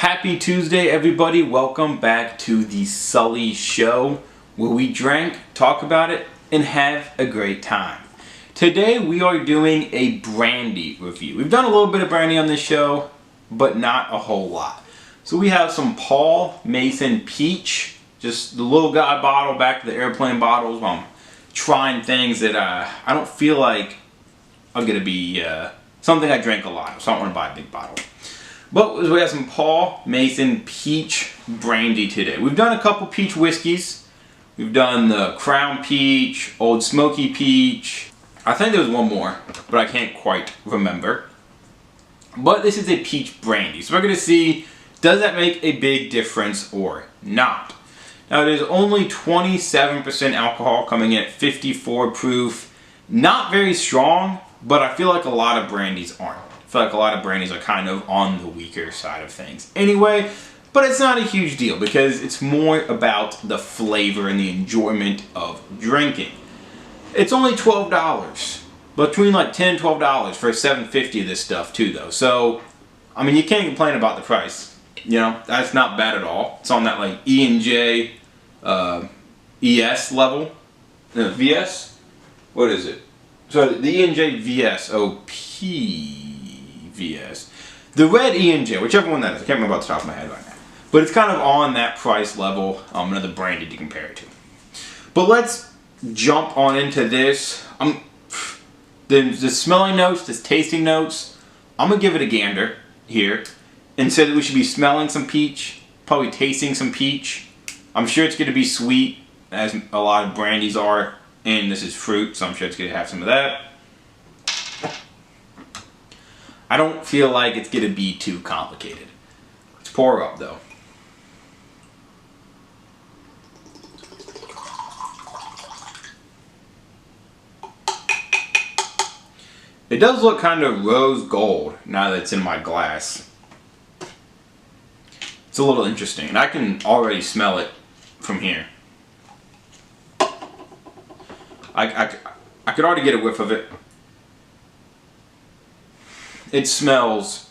Happy Tuesday, everybody. Welcome back to the Sully Show, where we drink, talk about it, and have a great time. Today we are doing a brandy review. We've done a little bit of brandy on this show, but not a whole lot. So we have some Paul Masson Peach, just the little guy bottle, back to the airplane bottles. I'm trying things that I don't feel like are going to be something I drink a lot, so I don't want to buy a big bottle. But we have some Paul Masson Peach Brandy today. We've done a couple peach whiskeys. We've done the Crown Peach, Old Smoky Peach. I think there was one more, but I can't quite remember. But this is a peach brandy. So we're going to see, does that make a big difference or not? Now it is only 27% alcohol, coming in at 54 proof. Not very strong, but I feel like a lot of brandies aren't. I feel like a lot of brandies are kind of on the weaker side of things anyway, but it's not a huge deal because it's more about the flavor and the enjoyment of drinking. It's only $12, between like $10 and $12 for $7.50 of this stuff too though. So, I mean, you can't complain about the price. You know, that's not bad at all. It's on that like E&J ES level. VS? What is it? So the E&J VSOP. VS. The red E&J, whichever one that is. I can't remember off the top of my head right now. But it's kind of on that price level. Another brandy to compare it to. But let's jump on into this. The smelling notes, the tasting notes, I'm going to give it a gander here. And say that we should be smelling some peach. Probably tasting some peach. I'm sure it's going to be sweet, as a lot of brandies are. And this is fruit, so I'm sure it's going to have some of that. I don't feel like it's going to be too complicated. Let's pour up though. It does look kind of rose gold now that it's in my glass. It's a little interesting, and I can already smell it from here. I could already get a whiff of it. It smells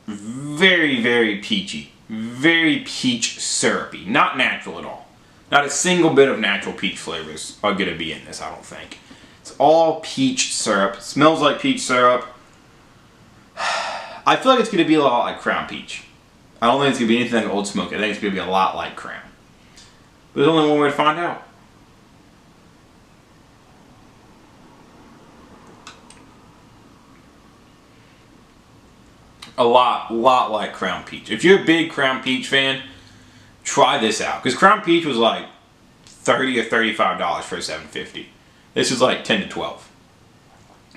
very, very peachy. Very peach syrupy. Not natural at all. Not a single bit of natural peach flavors are going to be in this, I don't think. It's all peach syrup. It smells like peach syrup. I feel like it's going to be a lot like Crown Peach. I don't think it's going to be anything like Old Smoky. I think it's going to be a lot like Crown. But there's only one way to find out. A lot like Crown Peach. If you're a big Crown Peach fan, try this out. Because Crown Peach was like $30 or $35 for a $7.50. This is like $10 to $12.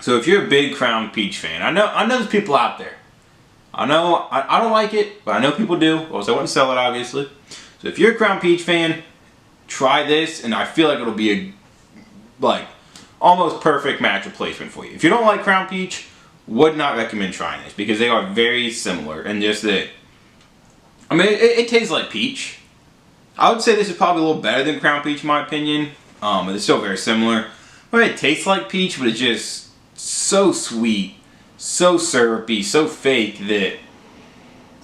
So if you're a big Crown Peach fan, I know there's people out there. I know, I don't like it, but I know people do. Also, I wouldn't sell it, obviously. So if you're a Crown Peach fan, try this, and I feel like it'll be a, like, almost perfect match replacement for you. If you don't like Crown Peach, would not recommend trying this because they are very similar and just that. I mean, it tastes like peach. I would say this is probably a little better than Crown Peach in my opinion. But it's still very similar. But it tastes like peach, but it's just so sweet, so syrupy, so fake that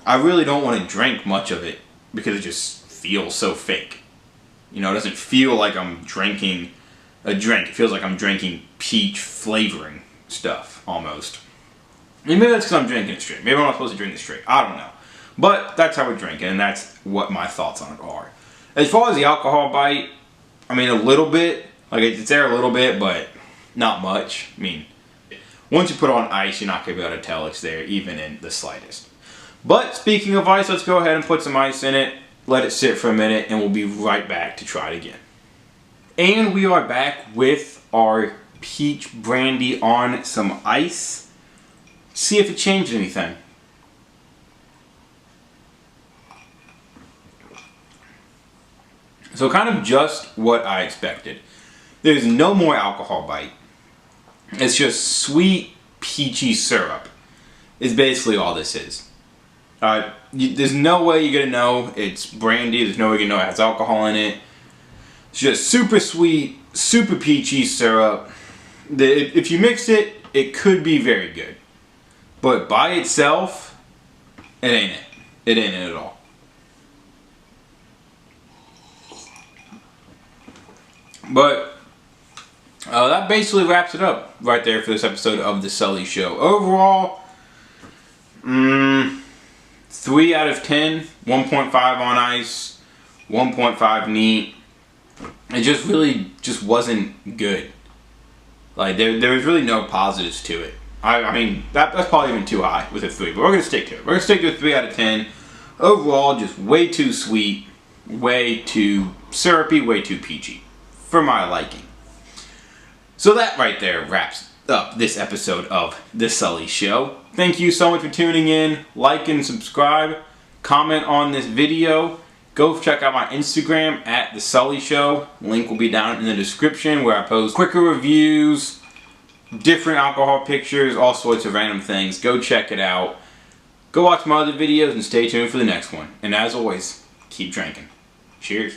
I really don't want to drink much of it because it just feels so fake. You know, it doesn't feel like I'm drinking a drink. It feels like I'm drinking peach flavoring stuff almost. Maybe that's because I'm drinking it straight. Maybe I'm not supposed to drink it straight. I don't know. But that's how we drink it, and that's what my thoughts on it are. As far as the alcohol bite, I mean, a little bit. Like, it's there a little bit, but not much. I mean, once you put it on ice, you're not going to be able to tell it's there, even in the slightest. But speaking of ice, let's go ahead and put some ice in it. Let it sit for a minute, and we'll be right back to try it again. And we are back with our peach brandy on some ice. See if it changed anything. So kind of just what I expected. There's no more alcohol bite. It's just sweet, peachy syrup is basically all this is. There's no way you're going to know it's brandy. There's no way you're going to know it has alcohol in it. It's just super sweet, super peachy syrup. If you mix it, it could be very good. But by itself, it ain't it. It ain't it at all. But that basically wraps it up right there for this episode of The Sully Show. Overall, 3 out of 10, 1.5 on ice, 1.5 neat. It just really wasn't good. Like, there was really no positives to it. I mean, that's probably even too high with a 3, but we're going to stick to it. We're going to stick to a 3 out of 10. Overall, just way too sweet, way too syrupy, way too peachy, for my liking. So that right there wraps up this episode of The Sully Show. Thank you so much for tuning in. Like and subscribe. Comment on this video. Go check out my Instagram at The Sully Show. Link will be down in the description where I post quicker reviews, different alcohol pictures, all sorts of random things. Go check it out. Go watch my other videos and stay tuned for the next one. And as always, keep drinking. Cheers.